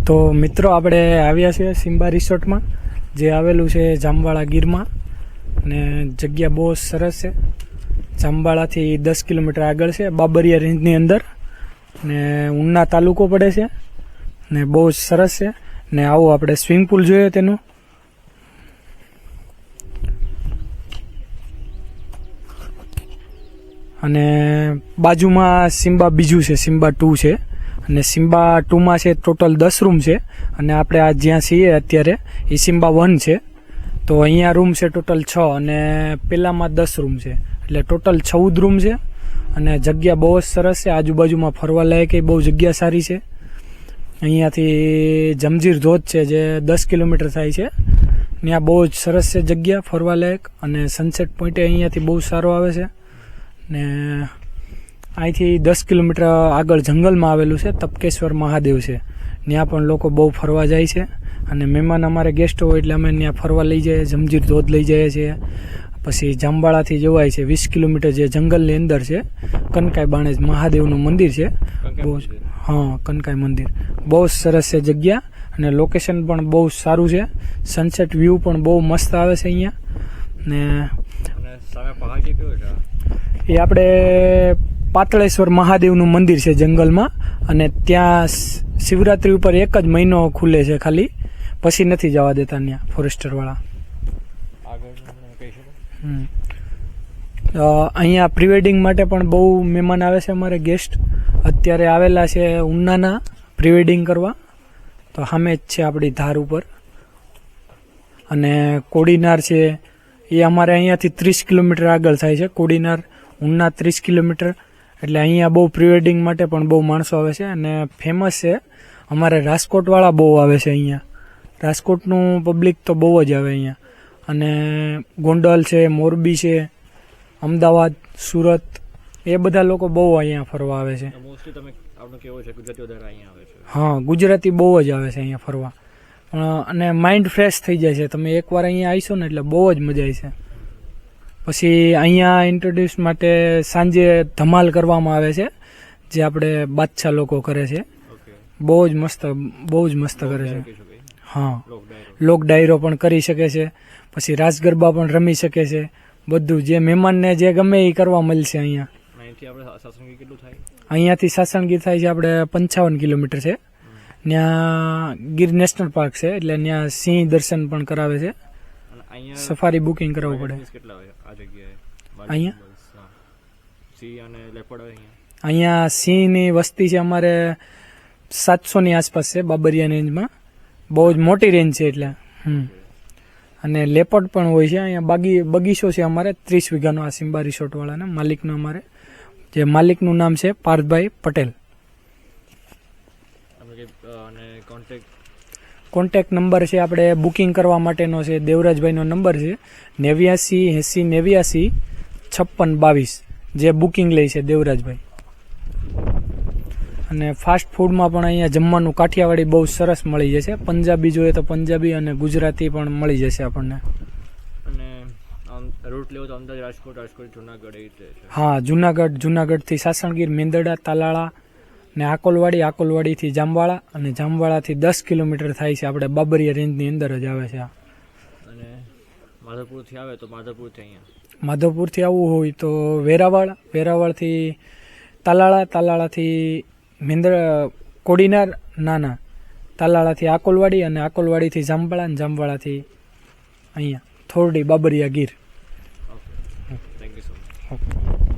તો મિત્રો આપણે આવ્યા છીએ સિમ્બા રિસોર્ટમાં, જે આવેલું છે જામવાળા ગીરમાં, અને જગ્યા બહુ સરસ છે. જામવાળાથી 10 કિલોમીટર આગળ છે, બાબરિયા રેન્જની અંદર, ને ઉના તાલુકો પડે છે, ને બહુ જ સરસ છે. ને આવો આપણે સ્વિમિંગ પુલ જોઈએ તેનું. અને બાજુમાં સિમ્બા બીજું છે, સિમ્બા 2 છે. અને સિમ્બા 2માં છે ટોટલ 10 રૂમ છે, અને આપણે આ જ્યાં છીએ અત્યારે એ સિમ્બા 1 છે. તો અહીંયા રૂમ છે ટોટલ 6, અને પેલામાં 10 રૂમ છે, એટલે ટોટલ 14 રૂમ છે. અને જગ્યા બહુ જ સરસ છે, આજુબાજુમાં ફરવા લાયક બહુ જગ્યા સારી છે. અહીંયાથી જમજીર ધોધ છે, જે 10 કિલોમીટર થાય છે. ત્યાં બહુ જ સરસ છે જગ્યા ફરવા લાયક, અને સનસેટ પોઈન્ટ અહીંયાથી બહુ સારો આવે છે. ને અહીંથી 10 કિલોમીટર આગળ જંગલમાં આવેલું છે, તપકેશ્વર મહાદેવ છે. ત્યાં પણ લોકો બહુ ફરવા જાય છે, અને મહેમાન અમારે ગેસ્ટ હોય એટલે અમે ત્યાં ફરવા લઈ જઈએ, જમજીર ધોધ લઈ જઈએ છીએ. પછી જામવાળાથી જવાય છે 20 કિલોમીટર, જે જંગલની અંદર છે. કનકાઈ બાણેજ મહાદેવનું મંદિર છે, બહુ હા કનકાઈ મંદિર બહુ સરસ છે જગ્યા, અને લોકેશન પણ બહુ સારું છે. સનસેટ વ્યૂ પણ બહુ મસ્ત આવે છે અહીંયા. ને એ આપણે પાતળેશ્વર મહાદેવનું મંદિર છે જંગલમાં, અને ત્યાં શિવરાત્રી ઉપર એક જ મહિનો ખુલે છે ખાલી, પછી નથી જવા દેતા ત્યાં ફોરેસ્ટર વાળા. અહીંયા પ્રીવેડિંગ માટે પણ બહુ મહેમાન આવે છે અમારે ગેસ્ટ. અત્યારે આવેલા છે ઉનાના પ્રીવેડિંગ કરવા, તો સામે જ છે આપણી ધાર ઉપર. અને કોડીનાર છે એ અમારે અહીંયાથી 30 કિલોમીટર આગળ થાય છે. કોડીનાર ઉના 30 કિલોમીટર, એટલે અહીંયા બહુ પ્રીવેડિંગ માટે પણ બહુ માણસો આવે છે. અને ફેમસ છે અમારે રાજકોટવાળા બહુ આવે છે અહીંયા. રાજકોટનું પબ્લિક તો બહુ જ આવે અહીંયા. અને ગોંડલ છે, મોરબી છે, અમદાવાદ, સુરત, એ બધા લોકો બહુ અહીંયા ફરવા આવે છે. હા, ગુજરાતી બહુ જ આવે છે અહીંયા ફરવા. અને માઇન્ડ ફ્રેશ થઈ જાય છે. તમે એકવાર અહીંયા આવીશો ને એટલે બહુ જ મજા આવી છે. પછી અહીંયા ઇન્ટ્રોડ્યુસ માટે સાંજે ધમાલ કરવામાં આવે છે, જે આપણે બાદશાહ લોકો કરે છે. બહુ જ મસ્ત કરે છે. હા, લોક ડાયરો પણ કરી શકે છે. પછી રાસ ગરબા પણ રમી શકે છે. બધું જે મહેમાનને જે ગમે એ કરવા મળશે અહીંયા. અહીંયાથી સાસણગીર થાય છે આપણે 55 કિલોમીટર છે. ત્યાં ગીર નેશનલ પાર્ક છે, એટલે ત્યાં સિંહ દર્શન પણ કરાવે છે. સફારી બુકિંગ કરાવવું પડે. અહીંયા સિંહની વસ્તી છે અમારે 700 ની આસપાસ છે બાબરિયા રેન્જમાં. બહુ જ મોટી રેન્જ છે એટલે. અને લેપર્ડ પણ હોય છે. અહીંયા બગીચો છે અમારે 30 વીઘાનો, આ સિમ્બા રિસોર્ટ વાળાને માલિકનો, અમારે જે માલિકનું નામ છે પાર્થભાઈ પટેલ. કોન્ટેક્ટ નંબર છે આપણે બુકિંગ કરવા માટેનો છે, દેવરાજભાઈનો નંબર છે 89 80 89 56 22, જે બુકિંગ લે છે દેવરાજભાઈ. અને ફાસ્ટ ફૂડમાં પણ અહીંયા જમવાનું કાઠિયાવાડી બહુ સરસ મળી જશે. પંજાબી જોઈએ તો પંજાબી, અને ગુજરાતી પણ મળી જશે આપણને. અને રૂટ લેવો તો અમદાવાદ, રાજકોટ, જુનાગઢ. હા, જુનાગઢથી સાસણગીર, મેંદરડા, તાલાળા, ને આકોલવાડીથી જામવાળા, અને જામવાળાથી 10 કિલોમીટર થાય છે. આપણે બાબરિયા રેન્જની અંદર જ આવે છે. અને માધવપુરથી આવવું હોય તો વેરાવળથી તાલાળાથી કોડીનાર, તાલાળાથી આકોલવાડી, અને આકોલવાડીથી જામવાળા, અને જામવાળાથી અહીંયા થોરડી, બાબરિયા ગીર.